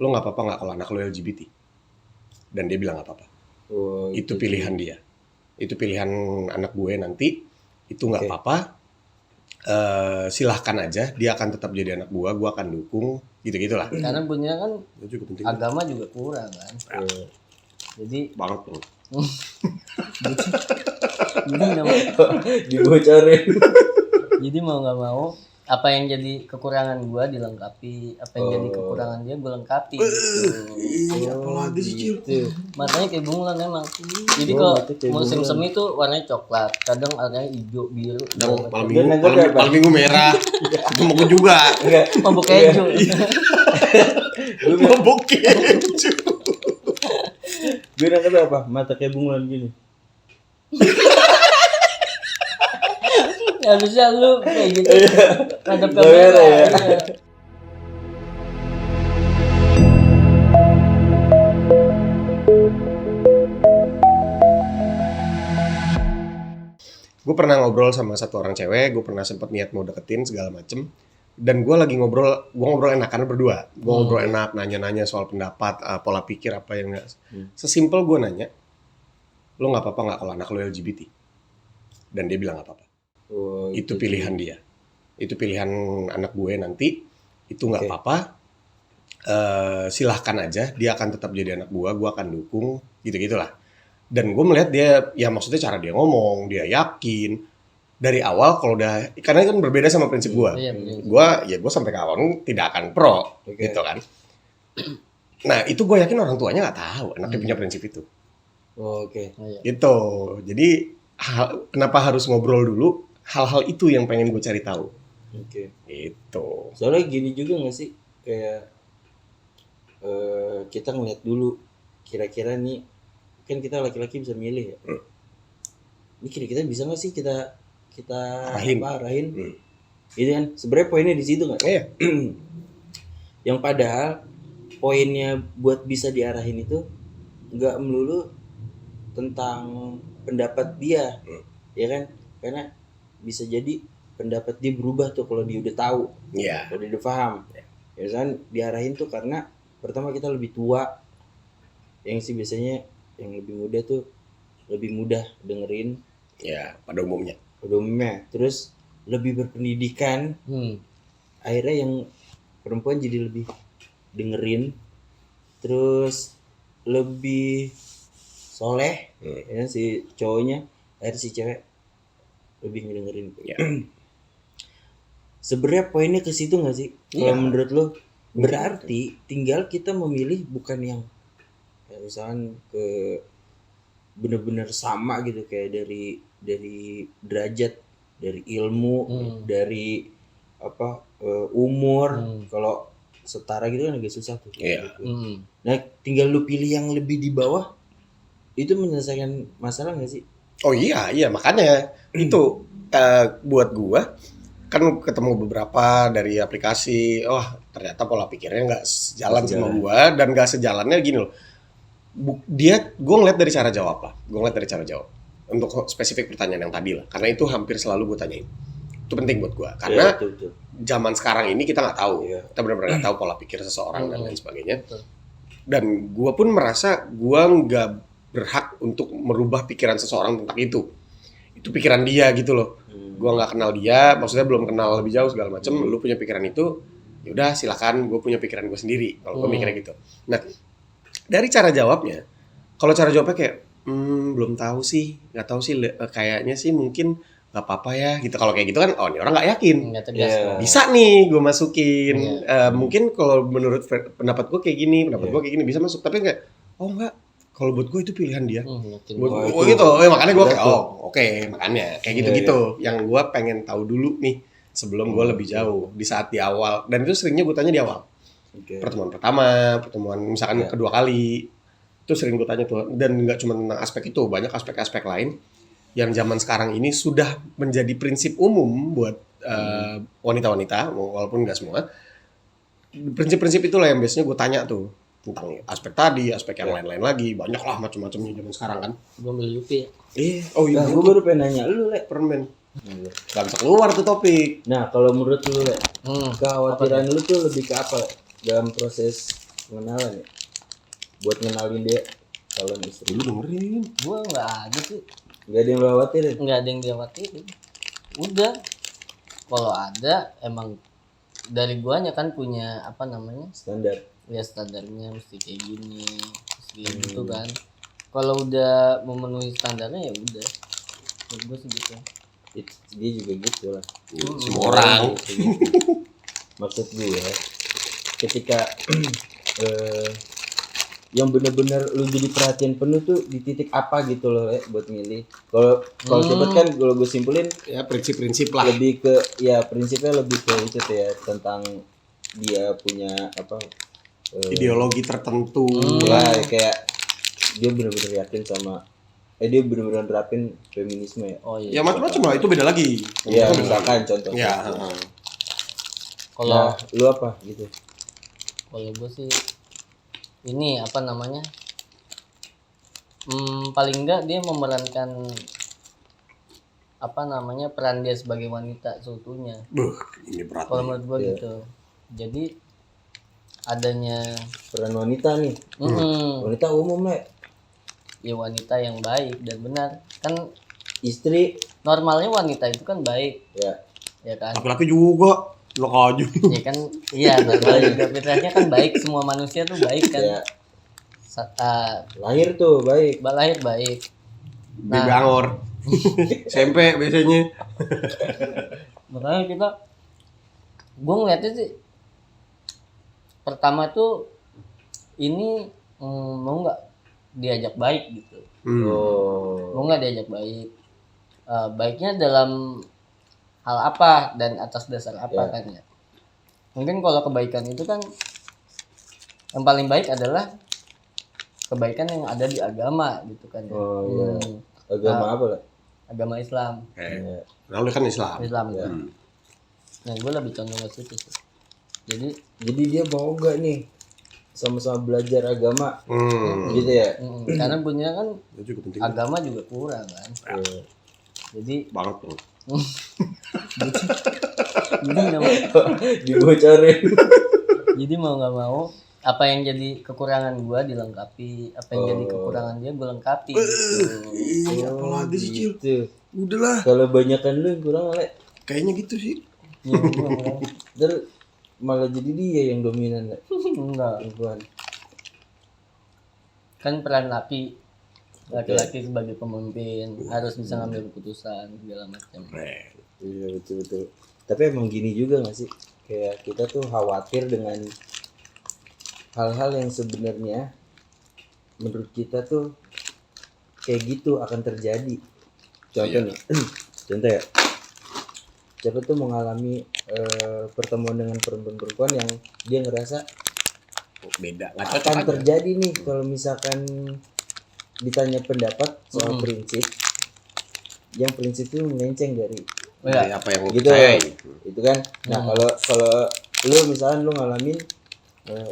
lo nggak apa-apa nggak kalau anak lo LGBT? Dan dia bilang nggak apa-apa. Itu pilihan dia. Itu pilihan anak gue nanti. Itu nggak apa-apa. Silahkan aja. Dia akan tetap jadi anak gue akan dukung. Gitu-gitulah. Karena bunyinya kan juga penting. agama juga kurang kan. Jadi banget bro. Dibocorin. Jadi mau nggak mau apa yang jadi kekurangan gua dilengkapi, apa yang jadi kekurangan dia gua lengkapi gitu. Apalagi sih Gitu. Matanya kayak bunglon emang. Jadi kalau musim semi tuh warnanya coklat, kadang warnanya hijau, biru, malam minggu merah. Itu mau gue juga. mabuk keju. Mabuk keju. Gue nangkep apa? Mata kayak bunglon gini. Harusnya lu kayak gitu. Ada Kamera kamera ya. ya. Gue pernah ngobrol sama satu orang cewek, gue pernah sempet niat mau deketin segala macem. Dan gue lagi ngobrol enakan berdua. Gue ngobrol enak, nanya-nanya soal pendapat, pola pikir apa yang enggak. Sesimpel gue nanya, lo nggak apa-apa nggak kalau anak lo LGBT? Dan dia bilang nggak apa-apa. Itu pilihan dia. Itu pilihan anak gue nanti. Itu nggak apa-apa. Silahkan aja. Dia akan tetap jadi anak gue akan dukung. Gitu-gitulah. Dan gue melihat dia, ya maksudnya cara dia ngomong, dia yakin dari awal kalau udah, karena kan berbeda sama prinsip gue. Gue sampai ke awal tidak akan pro, gitu kan. Nah itu gue yakin orang tuanya nggak tahu anaknya punya prinsip itu. Gitu. Jadi kenapa harus ngobrol dulu? Hal-hal itu yang pengen gue cari tahu. Itu. Soalnya gini juga nggak sih, kayak kita ngeliat dulu kira-kira nih. Kan kita laki-laki bisa milih ya. Ini kira-kira bisa nggak sih kita arahin? Gitu kan. Sebenarnya poinnya di situ nggak? Iya. Yang padahal poinnya buat bisa diarahin itu nggak melulu tentang pendapat dia, ya kan? Karena bisa jadi pendapat dia berubah tuh kalau dia udah tahu, kalau dia udah paham. Ya kan diarahin tuh karena pertama kita lebih tua, yang sih biasanya yang lebih muda tuh lebih mudah dengerin ya pada umumnya terus lebih berpendidikan. Akhirnya yang perempuan jadi lebih dengerin, terus lebih soleh ya si cowoknya, akhirnya si cewek lebih ngedengerin. Sebenarnya poinnya ke situ nggak sih? Kalau menurut lo berarti tinggal kita memilih bukan yang misalkan ke benar-benar sama gitu, kayak dari derajat, dari ilmu, dari umur. Kalau setara gitu kan agak susah tuh. Nah tinggal lu pilih yang lebih di bawah, itu menyelesaikan masalah nggak sih? Oh iya makanya itu buat gua kan ketemu beberapa dari aplikasi, ternyata pola pikirnya nggak sejalan sama gua, dan nggak sejalannya gini loh. Gue ngeliat dari cara jawab lah. Gue ngeliat dari cara jawab untuk spesifik pertanyaan yang tadi lah. Karena itu hampir selalu gue tanyain. Itu penting buat gue. Karena zaman sekarang ini kita nggak tahu. Kita benar-benar nggak tahu pola pikir seseorang dan lain sebagainya. Dan gue pun merasa gue nggak berhak untuk merubah pikiran seseorang tentang itu. Itu pikiran dia gitu loh. Gue nggak kenal dia, maksudnya belum kenal lebih jauh segala macam. Lu punya pikiran itu, yaudah silakan. Gue punya pikiran gue sendiri. Kalau gue mikirnya gitu. Nah, dari cara jawabnya, kalau cara jawabnya kayak belum tahu sih, nggak tahu sih, kayaknya sih mungkin nggak apa-apa ya gitu. Kalau kayak gitu kan, ini orang nggak yakin. Bisa nih gue masukin. Mungkin kalau menurut pendapat gue kayak gini, gue kayak gini bisa masuk. Tapi kayak, enggak. Kalau buat gue itu pilihan dia. Buat gue gitu. Makanya gue kayak, oke, makanya kayak gitu-gitu. Yang gue pengen tahu dulu nih sebelum gue lebih jauh di saat di awal. Dan itu seringnya gue tanya di awal. Pertemuan pertama, pertemuan misalkan kedua kali, itu sering gue tanya tuh. Dan nggak cuma tentang aspek itu, banyak aspek-aspek lain yang zaman sekarang ini sudah menjadi prinsip umum buat wanita-wanita, walaupun nggak semua. Prinsip-prinsip itulah yang biasanya gue tanya tuh, tentang aspek tadi, aspek yang lain-lain lagi, banyak lah macam-macamnya zaman sekarang kan. Gue ambil Yupi. Gue baru pengen nanya lu, permen. Gak bisa keluar tuh topik. Nah kalau menurut lu, kekhawatiran lu tuh lebih ke apa dalam proses pengenalan ya, buat ngenalin dia calon istri. Lu dengerin. Gue nggak ada sih, Nggak ada yang lo khawatirin. nggak ada yang dikhawatirin. Udah, kalau ada emang dari guanya kan punya apa namanya, Standar. ya standarnya mesti kayak gini, mesti gitu kan. Kalau udah memenuhi standarnya ya udah, menurut gue sih gitu. Dia juga gitu lah. Semua orang. Gitu. Maksud gue ketika yang benar-benar lu jadi perhatian penuh tuh di titik apa gitu loh buat milih. Kalau cepet kan kalau gue simpulin Ya prinsip-prinsip lah. lebih ke ya prinsipnya lebih ke itu tuh ya, tentang dia punya apa Ideologi tertentu. ya kayak dia benar-benar yakin sama dia benar-benar nerapin feminisme ya. Oh Ya iya. macam-macam lah, itu beda lagi. Iya, misalkan contohnya. Ya, Kalau Nah, lu apa gitu? kalau gue sih ini apa namanya, paling enggak dia memerankan apa namanya peran dia sebagai wanita seutuhnya. Ini berat. Kalau menurut gue Iya. gitu. Jadi adanya Peran wanita nih. Wanita umum lah. ya wanita yang baik dan benar kan, Istri normalnya wanita itu kan baik ya. ya kan. Laki-laki juga. Lo aja. Ya kan, iya normalnya juga fitrahnya kan baik, semua manusia tuh baik kan. Ya, Lahir lahir tuh baik. baik. Baby angor. SMP biasanya. Makanya gue ngeliatnya sih pertama tuh ini mau nggak diajak baik gitu, Oh. mau nggak diajak baik. Baiknya dalam hal apa dan atas dasar apa Ya. kan ya. Mungkin kalau kebaikan itu kan yang paling baik adalah kebaikan yang ada di agama gitu kan ya. Oh iya. Agama apa lah? Agama Islam. Ya. Lalu kan Islam. Ya. Nah gue lebih condong ke situ sih. Jadi dia mau gak nih sama-sama belajar agama gitu ya? Karena punya kan Itu juga penting. agama juga kurang kan. Iya. Jadi Banget tuh. Dibocorin. jadi mau nggak mau apa yang jadi kekurangan gua dilengkapi, apa yang jadi kekurangan dia gua lengkapi gitu. Iya, apalagi sih, Cil? Gitu. Udahlah. Kalau banyakan lu yang kurang Le. Kayaknya gitu sih. Ya, gua Ntar malah jadi dia yang dominan Le. enggak. Perempuan. Kan peran laki-laki sebagai pemimpin harus bisa ngambil keputusan segala macam. Iya betul. Tapi emang gini juga gak sih? Kayak kita tuh khawatir dengan hal-hal yang sebenarnya menurut kita tuh kayak gitu akan terjadi. Contoh nih, contoh ya. Siapa tuh mengalami pertemuan dengan perempuan-perempuan yang dia ngerasa Beda. Nggak cocok akan aja. terjadi nih kalau misalkan ditanya pendapat soal prinsip, yang prinsip itu melenceng dari Dari apa yang gitu percaya. itu kan. Nah kalau lu misalkan lu ngalamin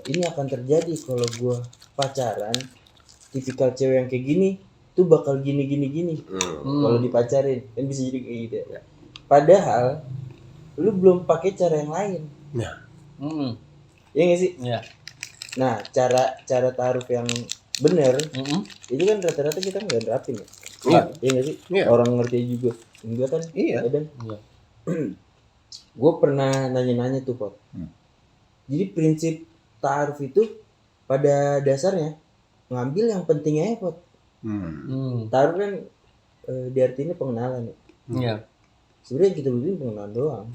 ini akan terjadi kalau gua pacaran tipikal cewek yang kayak gini tuh bakal gini kalau dipacarin kan bisa jadi kayak gitu ya. Padahal lu belum pakai cara yang lain Nah, ya nggak sih. Ya. Nah cara taruh yang bener itu kan rata-rata kita nggak nerapin ya. Iya nggak sih. Iya. Orang ngerti juga enggak kan. Iya. Dan Iya. gue pernah nanya-nanya tuh Pot. Jadi prinsip ta'aruf itu pada dasarnya ngambil yang pentingnya ya Pot. Ta'aruf kan diartinya pengenalan ya. Iya. Sebenarnya kita berdua pengenalan doang.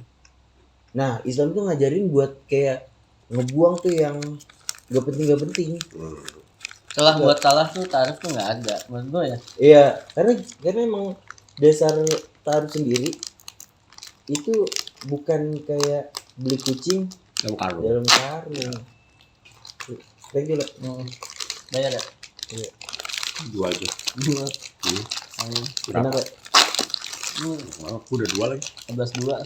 Nah Islam tuh ngajarin buat kayak ngebuang tuh yang gak penting. Setelah buat salah tuh tarif tuh nggak ada menurut gue ya. Iya karena emang dasar ta'aruf sendiri itu bukan kayak beli kucing dalam karung. Thank you lah. Bayar ya? Iya. Dua aja. Enak ya? Aku udah dua lagi. 11.2.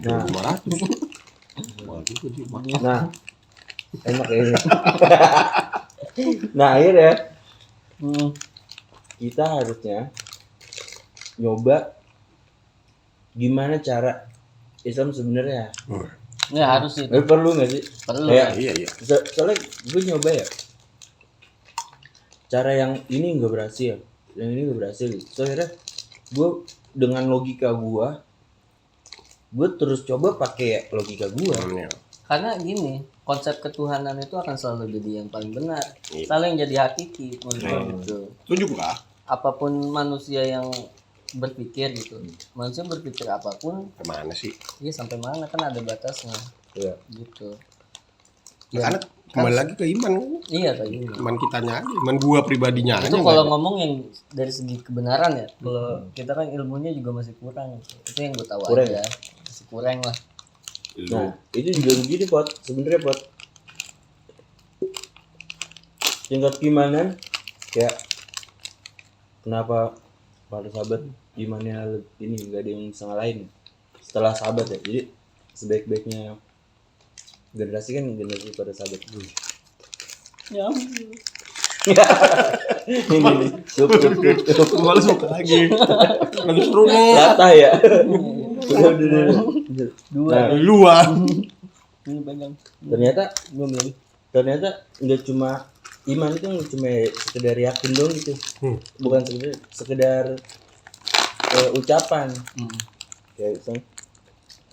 Nah. 500. Wah, itu sih. Nah, enak ya ini. Nah akhirnya kita harusnya nyoba gimana cara Islam sebenarnya Ya harus itu. Tapi perlu nggak sih? Perlu. Ya. Iya. Soalnya gue nyoba ya, cara yang ini nggak berhasil, yang ini nggak berhasil. So akhirnya gue dengan logika gue terus coba pakai logika gue. Iya. Karena gini, konsep ketuhanan itu akan selalu jadi yang paling benar. Iya. Selalu yang jadi hakiki menurut gue gitu. Setuju gua. Apapun manusia yang berpikir gitu. Manusia berpikir apapun, Kemana sih? iya sampai mana kan ada batasnya Iya. gitu. Karena kembali lagi ke iman. Iya kayak gini. Iman kitanya aja, iman gua pribadinya aja. Itu nggak kalau ada. ngomong yang dari segi kebenaran ya. Kalau kita kan ilmunya juga masih kurang. Itu yang gue tahu Kurang aja. Masih kurang lah. Nah itu juga begini Pot, sebenarnya Pot. Tingkat keimanan kayak kenapa para sahabat imannya ini nggak ada yang bisa ngalahin setelah sahabat ya. Jadi sebaik-baiknya generasi kan generasi pada sahabat. Ya. Ini nih, cukup Gua suka lagi. Lagi seru nih. latah ya. Udah. Dua. Nah, Luar. Ini pegang. ternyata Gue belum. nggak cuma iman itu nggak cuma sekedar yakin dong gitu. Bukan sekedar ucapan. Kayak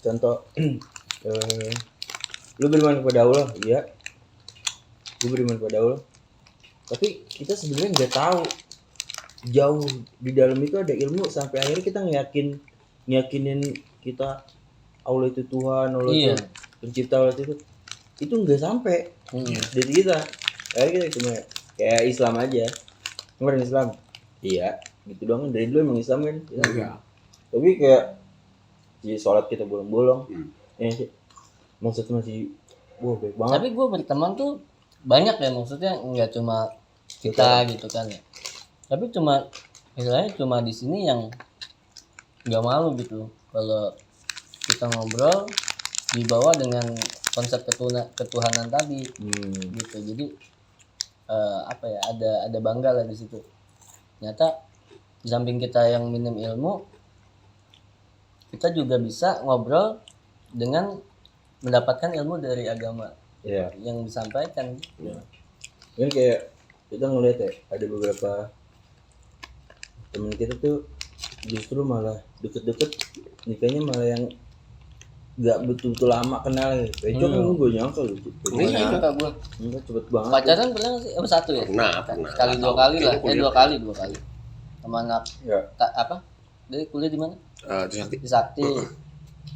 contoh lu beriman kepada Allah, iya. Gue beriman kepada Allah. Tapi kita sebenarnya nggak tahu jauh di dalam itu ada ilmu sampai akhirnya kita ngiyakinin kita Allah itu Tuhan, Allah Iya. itu pencipta, Allah itu nggak sampai dari kita. Akhirnya kita cuma kayak Islam aja, kemarin Islam, iya, gitu doang. Dari dulu emang Islam kan, Iya. tapi kayak di sholat kita bolong-bolong, ya sih, maksudnya masih, wah baik banget. Tapi gue berteman tuh banyak ya, maksudnya nggak cuma kita gitu kan ya. Tapi cuma misalnya cuma di sini yang nggak malu gitu kalau kita ngobrol dibawa dengan konsep ketuhanan tadi gitu. Jadi apa ya, ada bangga lah di situ. Ternyata di samping kita yang minim ilmu, kita juga bisa ngobrol dengan mendapatkan ilmu dari agama Ya, yang disampaikan. kan kayak kita ngeliat ya, ada beberapa temen kita tuh justru malah deket-deket nikahnya malah yang nggak betul-betul lama kenal ya. Kayak kan gue nyangka loh. Ini suka gue. Enggak cepet banget. Pacaran pernah nggak sih? Satu ya? Pernah. Sekali dua kali lah. Dua kali. Sama anak Ya, apa? Dia kuliah di mana? Trisakti. Di Sakti.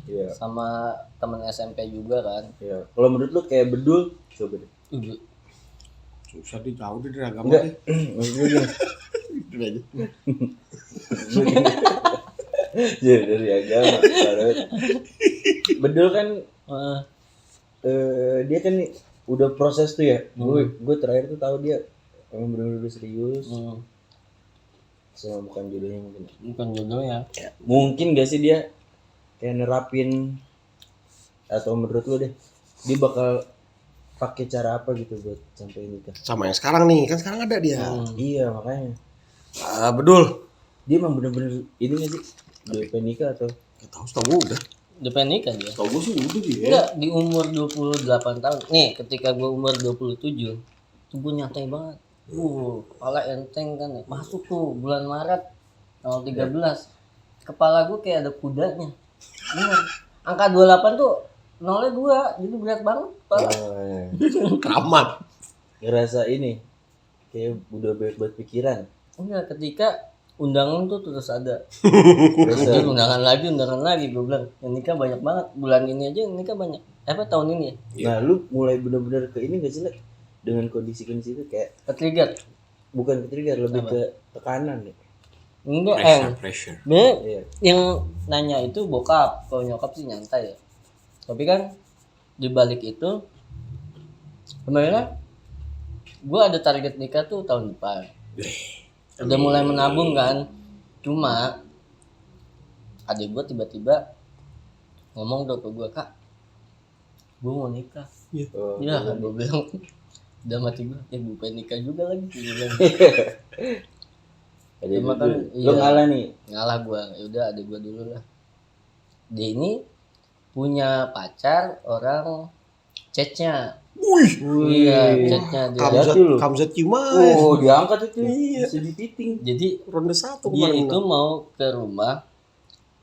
iya, Sama temen SMP juga kan. iya. Kalau menurut lu kayak Bedul, coba deh. Susah deh, jauh deh dari agama Enggak, deh. maksud gue gini. Gitu aja. Ya dari agama. Parah. Bedul kan dia kan udah proses tuh ya. Gue terakhir tuh tahu dia emang bener-bener serius. Sama bukan jodohnya mungkin. Bukan jodohnya. Mungkin gak sih dia kayak nerapin, atau menurut lu deh dia bakal pakai cara apa gitu buat sampai nikah? Sama yang sekarang nih, kan sekarang ada dia. Iya makanya Bedul. dia emang bener-bener ini gak sih DP nikah atau Gak tahu, setahu gue udah. Udah nikah dia. Setahu gue sih udah dia. Enggak, di umur 28 tahun. Nih, ketika gue umur 27, tubuh nyantai banget. Kepala enteng kan ya. Masuk tuh bulan Maret tanggal 13. Kepala gue kayak ada kudanya. Bener. Angka 28 tuh nolnya 2, jadi berat banget. Kepala. Keramat. ngerasa ini kayak udah banyak buat pikiran. Enggak, ketika undangan tuh terus ada. Terus Anjir, undangan lagi gue bilang. Yang nikah banyak banget. Bulan ini aja yang nikah banyak. Apa tahun ini ya? nah lu mulai bener-bener ke ini gak sih Le? Dengan kondisi-kondisi itu kayak Ke-trigger. bukan ke-trigger, lebih ke tekanan ya. Enggak, Pressure. Bener, Iya. yang nanya itu bokap. Kalau nyokap sih nyantai ya. Tapi kan di balik itu sebenarnya gue ada target nikah tuh tahun depan. Udah mulai menabung kan. Cuma adik gue tiba-tiba ngomong ke gue, Kak, gue mau nikah. Oh, Ya, gue bilang udah mati gue. Ya gue pengen nikah juga lagi. Gue bilang. Adik Cuma lu kan, lu iya. ngalah nih. Ngalah gue. Ya udah adik gue dulu lah. Dia ini punya pacar orang chatnya. Wih, Iya, chatnya dia. Hati lu. Kamzat Cimahi. Oh, diangkat itu. Iya. Bisa dipiting. Jadi Ronde 1 dia kemarin. itu mau ke rumah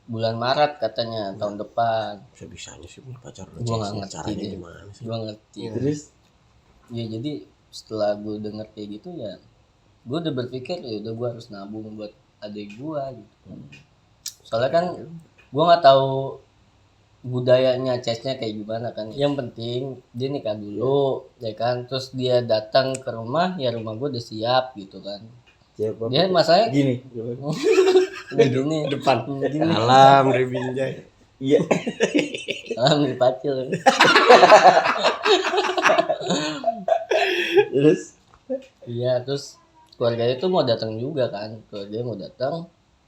bulan Maret katanya tahun depan. Bisa-bisanya sih punya pacar. Gua nggak ngerti caranya deh. gimana sih? Gua ngerti. Terus Ya jadi setelah gue denger kayak gitu ya, gue udah berpikir ya udah gue harus nabung buat adik gue gitu. Soalnya kan gue nggak tahu budayanya chestnya kayak gimana kan. Yang penting dia nikah dulu, ya kan. Terus dia datang ke rumah, ya rumah gue udah siap gitu kan. siapa? Dia masalahnya Gini. udah gini. Depan. Gini. Alam dari Binjai. Iya. Salam di pacil. Terus Iya, terus keluarganya tuh mau datang juga kan. Keluarganya mau datang.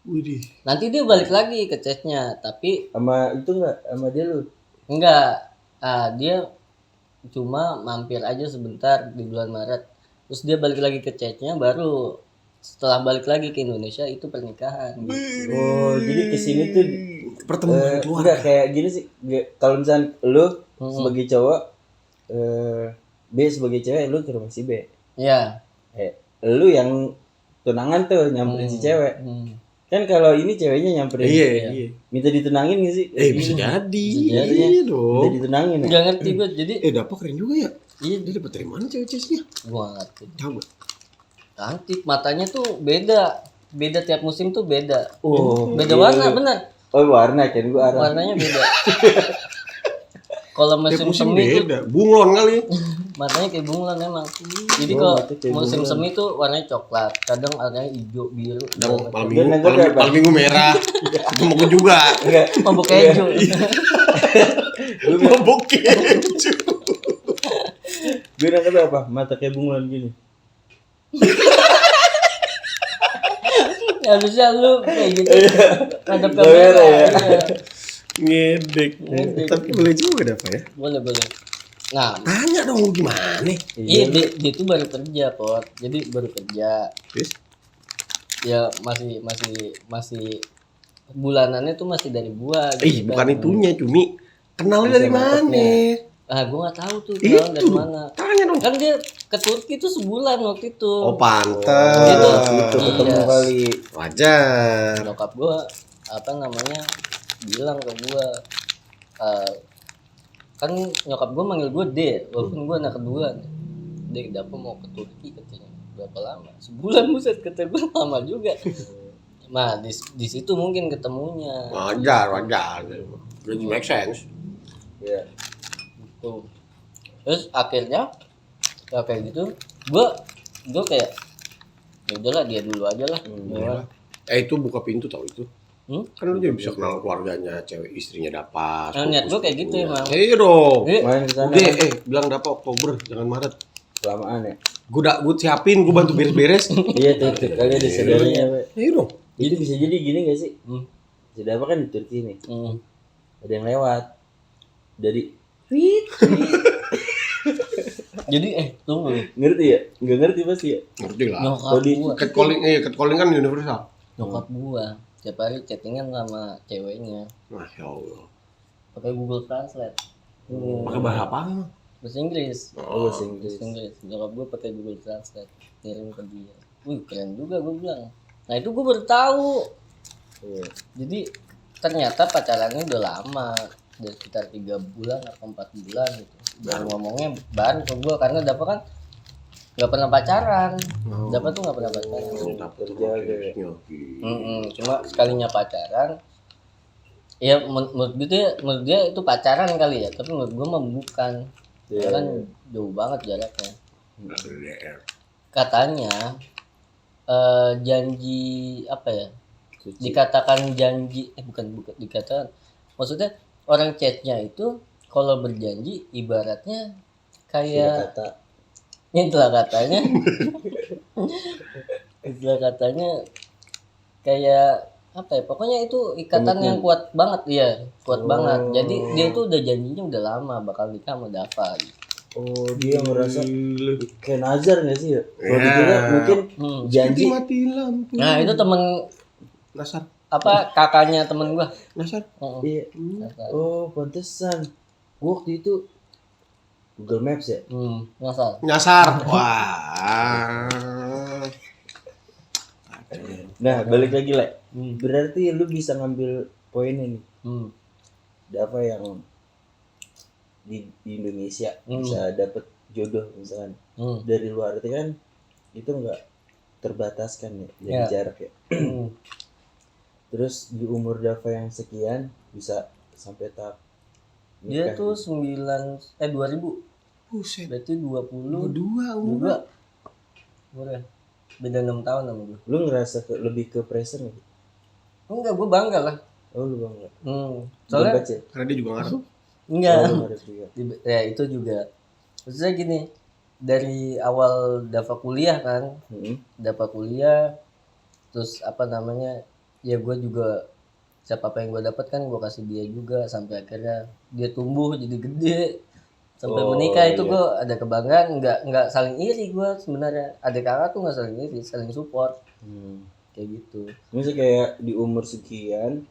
Widih. Nanti dia balik lagi ke chestnya, tapi sama itu enggak sama dia lu? enggak. Dia cuma mampir aja sebentar di bulan Maret. Terus dia balik lagi ke chatnya, baru setelah balik lagi ke Indonesia itu pernikahan. Gitu. Oh, jadi kesini tuh Pertemuan enggak keluarga. kayak gini sih. Kalau misalnya lu Hmm. sebagai cowok B sebagai cewek lu ke rumah si B. Iya. Lu yang tunangan tuh nyamperin si cewek. Hmm. Kan kalau ini ceweknya nyamperin. Iya, iya. Minta ditunangin gak sih? Bisa jadi. Bisa jadi. Iya Minta dong. ditunangin ya? Nggak ngerti gue, jadi Dapat keren juga ya. iya Dia dapat dari mana cewek ceweknya? gue nggak ngerti. Tahu. Cantik, matanya tuh beda tiap musim tuh beda. Oh, Beda iya. warna benar. Oh, warna kan gua arah. Warnanya beda. Kalau Tiap musim musim semi tuh beda. Bunglon kali. matanya kayak bunglon emang. Jadi Oh, kalau mata kayak musim bunglon. semi tuh warnanya coklat, kadang warnanya hijau, biru. Dan malam Dia minggu, nangkep malam, apa? malam minggu merah. Itu mau gue juga. Enggak. Mabuk keju. Mabok keju. Gue nangkep apa? Mata kayak bunglon gini. Harusnya lu kayak gitu. Ada Kamera kamera ya. ya. Ngedek. Ngedek. Tapi boleh juga dah Pak ya. Boleh. Nah, Tanya dong lu gimana? iya dia tuh baru kerja, Pot. Jadi baru kerja. Terus? Ya masih bulanannya tuh masih dari gua gitu Bukan kan. itunya, Cumi. Kenalnya dari mana? Gua nggak tahu tuh kenalan dari Itu. mana. Tanya dong. Kan dia ke Turki tuh sebulan waktu itu. Oh, pantes. Gitu. Itu ketemu Iya. kali. Wajar. Nyokap gua bilang ke gua kan nyokap gua manggil gua D walaupun gua anak kedua nih. D dapat mau ke Turki katanya. Berapa lama? Sebulan, buset, kata gua lama juga. Nah, di situ mungkin ketemunya. Wajar. Really make sense. Iya. Tuh. Terus akhirnya ya kayak gitu, gua kayak ya udahlah dia dulu aja lah. Ya. Itu buka pintu tau itu. Kan lu juga bisa kenal keluarganya, cewek istrinya dapat. Nah, niat gua kayak gitu emang. Iya dong. Jadi, Main ke sana Udah, bilang dapat Oktober, jangan Maret. kelamaan ya. Gue siapin, gue bantu beres-beres. Iya tuh kali ada saudaranya, Pak. Iya dong. Itu bisa jadi gini gak sih? Hmm. Sudah apa kan di Turki nih? hmm. Ada yang lewat dari Jadi tunggu. ngerti ya? Nggak ngerti pasti ya? Ngerti lah. Nyokap Tadi- gua, Catcalling kan universal. nyokap gua tiap hari chattingan sama ceweknya Masya Allah. pakai Google Translate. Pakai bahasa apa? Bahasa Inggris. Oh, bahasa Inggris. Bahasa Inggris. Nyokap gua pakai Google Translate ngirim ke dia. Wih, keren juga gua bilang. Nah, itu gua baru tahu. Iya. Jadi ternyata pacarannya udah lama, udah sekitar 3 bulan atau 4 bulan gitu. Dan ngomongnya baru ke gua karena Dapat kan nggak pernah pacaran. Dapat tuh nggak pernah pacaran. Terjaga ya. Cuma sekalinya pacaran. Ya menurut dia itu pacaran kali ya, tapi menurut gua mah bukan. Iya. Kan jauh banget jaraknya. Katanya janji apa ya? Suci. Dikatakan janji bukan dikatakan, maksudnya orang chatnya itu kalau berjanji ibaratnya Iya, kayak kata. itulah katanya kayak apa ya, pokoknya itu ikatan yang kuat banget, iya kuat banget. Jadi dia itu udah janjinya udah lama bakal nikah sama Dava gitu. Oh, dia merasa kayak nazar nggak sih ya? Kalau Iya. dikira mungkin janji. Mati lampu. Nah itu temen Nasar. apa kakaknya temen gua. Nyasar. Iya. Oh, pantesan. Gua waktu itu Google Maps ya. Ngasal. Nyasar. Wah. Nah, balik lagi lah. Berarti lu bisa ngambil poinnya nih. Apa yang di Indonesia bisa dapet jodoh misalkan dari luar itu kan itu nggak terbataskan ya dari jarak ya. Terus di umur Dava yang sekian bisa sampai tahap Dia nikah. tuh 2000. Buset. Berarti 22. Dua. Boleh. Beda 6 tahun sama gue. Lu ngerasa lebih ke pressure nggak? Enggak, gue bangga lah. Oh lu bangga. Soalnya Baca ya? Karena dia juga ngarep. enggak. Oh, lu ngarep juga. Ya itu juga. Maksudnya gini, dari awal Dava kuliah kan, Dava kuliah, terus apa namanya, ya gue juga siapa apa yang gue dapat kan gue kasih dia juga sampai akhirnya dia tumbuh jadi gede sampai menikah itu gue ada kebanggaan, nggak saling iri gue sebenarnya, adik kakak tuh nggak saling iri, saling support kayak gitu. Misalnya kayak di umur sekian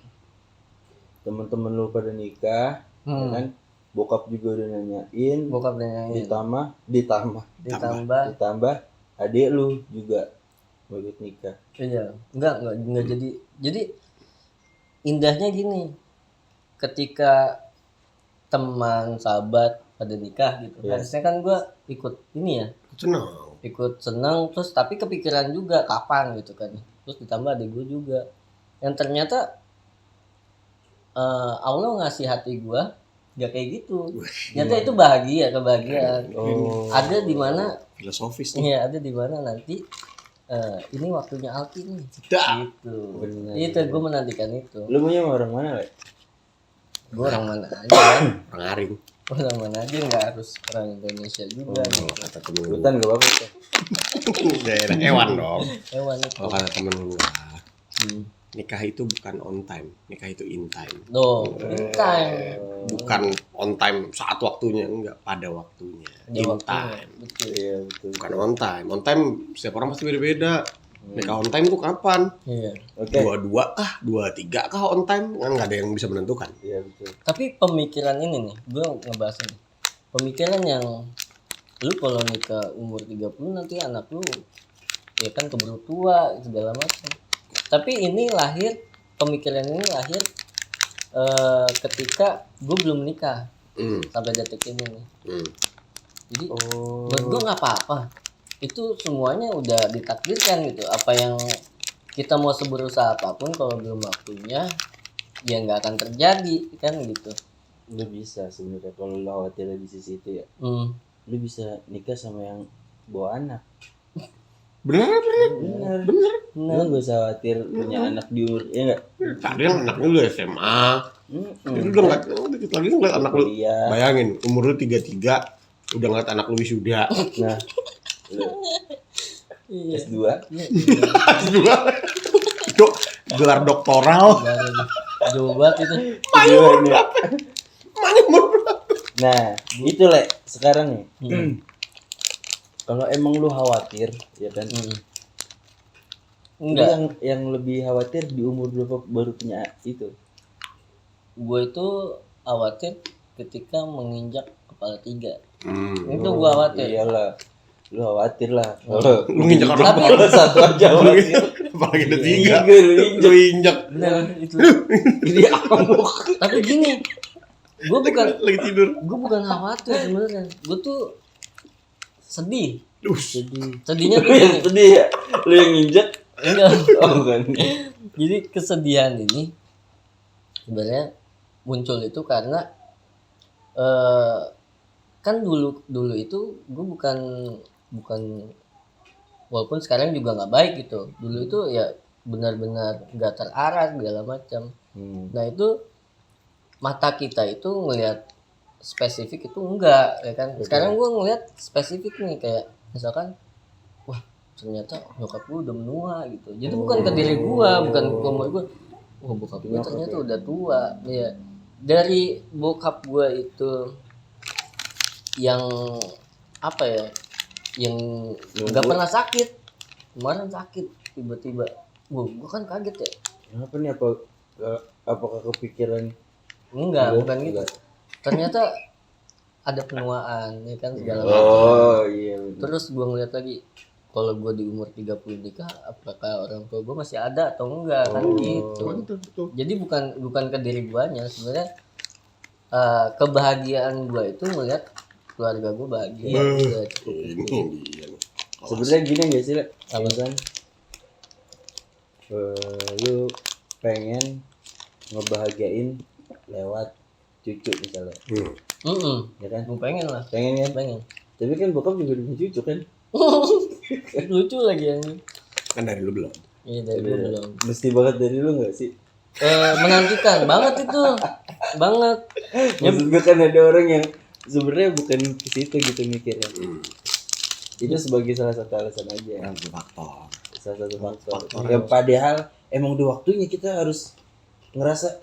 teman-teman lu pada nikah, ya kan? Bokap juga udah nanyain, Bokap nanyain, ditambah adik lu juga bagus nikah. iya, enggak jadi indahnya gini, ketika teman sahabat pada nikah gitu, harusnya kan gue ikut ini ya, ikut senang, terus tapi kepikiran juga kapan gitu kan, terus ditambah adik gue juga yang ternyata Allah ngasih hati gue gak kayak gitu, ternyata itu kebahagiaan. Ada di mana filosofis nih. Iya, ada di mana nanti ini waktunya Alki nih. Gitu. Bener. Itu gue menantikan itu. Lu punya orang mana, Le? Gue orang mana aja kan? Orang Aring. Orang mana aja, nggak harus orang Indonesia juga. Kata temen Hutan gak apa-apa kan? daerah hewan dong. Hewan itu. Kalau kata temen gua, nikah itu bukan on time, nikah itu in time. In time. Bukan on time saat waktunya, enggak, pada waktunya. In time. Betul. Iya betul. Bukan on time. On time setiap orang pasti beda-beda. Nikah on time itu kapan? Iya. Oke. 22 kah? 23 kah on time? Kan nggak ada yang bisa menentukan. Iya betul. Tapi pemikiran ini nih, gue ngebahas ini. Pemikiran yang lu kalau nikah umur 30 nanti anak lu ya kan keburu tua segala macam. Tapi ini pemikiran ini lahir ketika gue belum nikah sampai detik ini nih. Jadi buat gue nggak apa-apa. Itu semuanya udah ditakdirkan gitu. Apa yang kita mau seberusaha apapun kalau belum waktunya ya nggak akan terjadi kan gitu. Lu bisa sebenarnya kalau lu khawatir di sisi itu ya. Lu bisa nikah sama yang bawa anak. Bener. Lu gak usah khawatir punya anak di umur, ya enggak? Tadi yang anaknya lu SMA. Itu udah ngeliat, dikit lagi ngeliat anak lu. Iya. Bayangin, umur lu 33, udah ngeliat anak lu wisuda. Nah, lu S2. Gelar doktoral. Jauh banget itu. Nah, itu Le, sekarang nih. Kalau emang lu khawatir, ya kan? Enggak. Yang lebih khawatir di umur berapa baru punya itu? Gue itu khawatir ketika menginjak kepala 3. Itu gue khawatir. Iyalah. Lu khawatir lah. Kalau Lu nginjak orang Tapi- kepala satu aja khawatir. apalagi ada 3. Lu Lu injak. Bener itu. Ini amuk. Tapi gini, gue Lagi tidur. bukan khawatir sebenarnya. Gue tuh sedih. Sedih. Sedihnya Lu tuh yang gini. sedih ya? Lu yang injek? Enggak. Oh bukan. Jadi kesedihan ini sebenarnya muncul itu karena kan dulu itu gue bukan walaupun sekarang juga nggak baik gitu. Dulu itu ya benar-benar nggak terarah segala macam. Nah itu mata kita itu ngelihat spesifik itu enggak ya kan. Sekarang gue ngelihat spesifik nih kayak misalkan wah ternyata nyokap gue udah menua gitu. Jadi bukan ke diri gue, bukan ke umur gue. Wah bokap gue ternyata udah tua. Ya dari bokap gue itu yang apa ya, yang nggak pernah sakit, kemarin sakit tiba-tiba. Gue kan kaget ya. Kenapa nih apakah kepikiran? Enggak, bukan gitu. Ternyata ada penuaan ya kan segala macam. Oh iya bener. Terus gue ngeliat lagi, kalau gue di umur 30 nikah, apakah orang tua gue masih ada atau enggak kan gitu. Betul. Jadi bukan ke diri guanya sebenarnya, kebahagiaan gue itu melihat keluarga gue bahagia. Udah cukup Ini itu. dia nih. Sebenarnya gini nggak sih, Le? Apa? Kan lu pengen ngebahagiain lewat cucu misalnya, ya kan? Gue pengen lah, Pengen kan? pengen. Tapi kan bokap juga punya cucu kan? Lucu lagi yang Kan dari lu belum. iya dari gue belum. Mesti banget dari lu nggak sih? Menantikan banget itu, banget. Maksud gue kan ada orang yang sebenarnya bukan ke situ gitu mikirnya. Itu sebagai salah satu alasan aja. Yang faktor. Salah satu faktor. Yang padahal emang udah waktunya kita harus ngerasa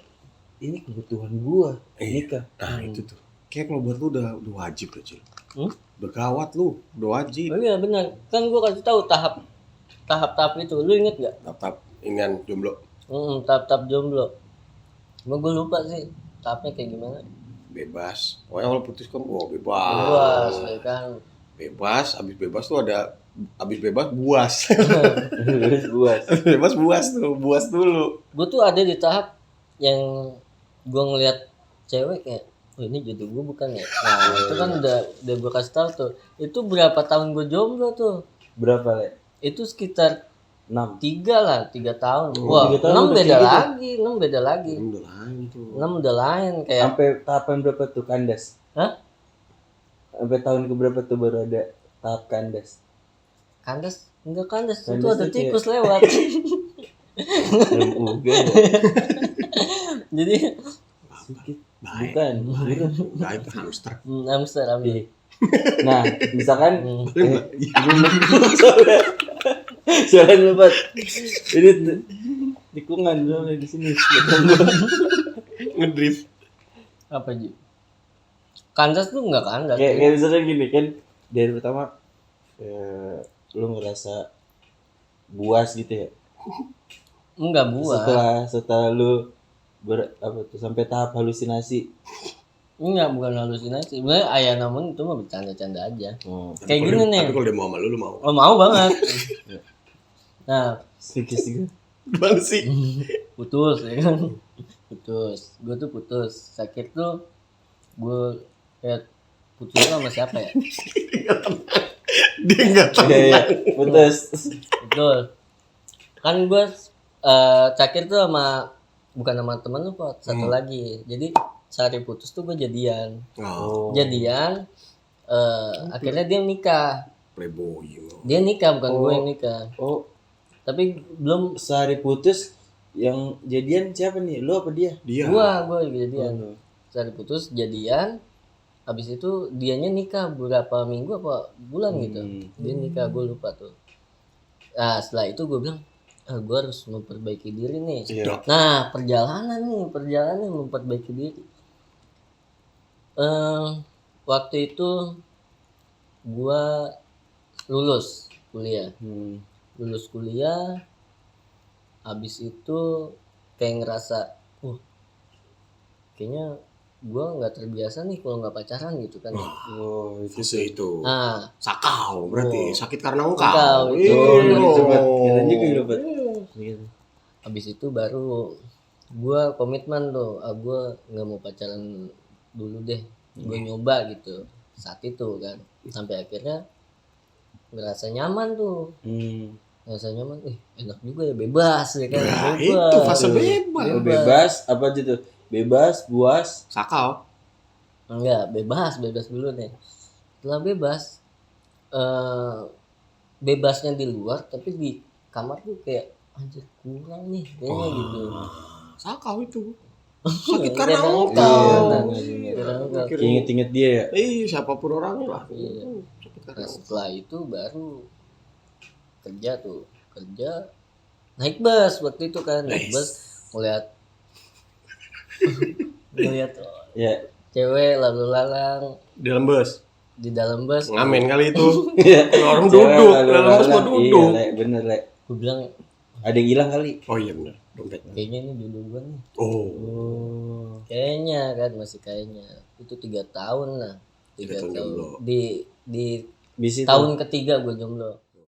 ini kebutuhan gua nikah. Nah itu tuh. Kayak kalau buat lu udah wajib loh, Cil. Hmm? Udah gawat lu, udah wajib. Oh iya benar, kan gue kasih tahu tahap itu, lu inget gak? Tetap ingin jomblo. Tahap jomblo. Cuma gue lupa sih tahapnya kayak gimana. Bebas. Pokoknya kalau putus kan, bebas. Luas ya kan. Bebas, abis bebas tuh ada abis bebas buas. Buas. Bebas buas tuh, buas dulu. Gue tuh ada di tahap yang gue ngeliat cewek kayak, oh ini jodoh gue bukan ya. Nah itu kan udah gue kasih tahu tuh. Itu berapa tahun gue jomblo tuh? Berapa, Le? Itu sekitar 6. 3 tahun. Wah, 3 tahun 6 udah beda kayak gitu. lagi, 6 beda lagi. Ini udah lain tuh. 6 udah lain kayak. Sampai tahapan berapa tuh kandas? Hah? Sampai tahun keberapa tuh baru ada tahap kandas? Kandas? Enggak kandas, itu Kandas ada tuh tikus lewat. Juga ya. Jadi Sedikit. Baik. Bukan. Nah itu hamster. hamster ambil. Iya. Nah, misalkan Ya. jalan lebat. Ini tikungan soalnya di sini. Ngedrift. Apa Ji? Kandas tuh enggak kandas. Kayak misalnya gini kan, dari pertama lu ngerasa buas gitu ya. Enggak buah. Setelah lu sampai tahap halusinasi. Enggak, bukan halusinasi. Sebenarnya ayah namun itu mah bercanda-canda aja. Oh, Kayak gini nih. Tapi kalau dia mau sama lu mau. Oh, mau banget. Nah, sedikit. Gimana sih? putus ya kan. Putus. Gue tuh putus. Sakit tuh gue kayak putus sama siapa ya? Dia nggak tahu. Iya, putus. Betul. Kan gue Cakir tuh bukan sama temen lu kok, satu lagi. Jadi sehari putus tuh gue jadian. Oh, Jadian akhirnya dia nikah. playboy. Dia nikah bukan gue yang nikah. Oh, Tapi belum sehari putus yang jadian siapa nih? Lu apa dia? Dia. gue jadian. Sehari putus jadian. Habis itu dianya nikah berapa minggu apa bulan gitu. Dia nikah, gue lupa tuh. Nah setelah itu gue bilang, gue harus memperbaiki diri nih. Iya. Nah perjalanan memperbaiki diri. Waktu itu gue lulus kuliah. Lulus kuliah, habis itu kayak ngerasa, kayaknya gue nggak terbiasa nih kalau nggak pacaran gitu kan. Oh, Fase itu. Nah, Sakau berarti sakit karena Sakau, engkau. itu. Coba keren juga lu, Bat. Gitu. habis itu baru gue komitmen tuh, gue nggak mau pacaran dulu deh, gue nyoba gitu saat itu kan, sampai akhirnya ngerasa nyaman tuh, ngerasa nyaman, enak juga ya, bebas ya kan. Nah, Bebas. itu fase bebas. Bebas apa aja tuh? Bebas, buas. Sakau. Enggak, bebas dulu nih. Setelah bebas, bebasnya di luar, tapi di kamar tuh kayak anjir kurang nih kayaknya gitu. Sakau itu. Sakit karena Karena engkau. engkau. Inget-inget dia ya. Siapapun orangnya lah. Iya. Sakit Nah, karena engkau. setelah itu baru kerja naik bus waktu itu kan, naik bus ngeliat Ya. cewek lalu lalang Di dalam bus. di dalam bus. Ngamen kali itu. Iya. Orang Cewek duduk, lalu dalam bus mah lalang. duduk. Iya, Le, bener, Le. Gue bilang, Ada yang hilang kali. Oh iya benar, dompet. Kayaknya ini jodoh gue nih. Oh, Kayaknya kan masih kayaknya. Itu 3 tahun lah. 3 3 tahun tahun. jomblo. Di Di situ. tahun ketiga gue jomblo.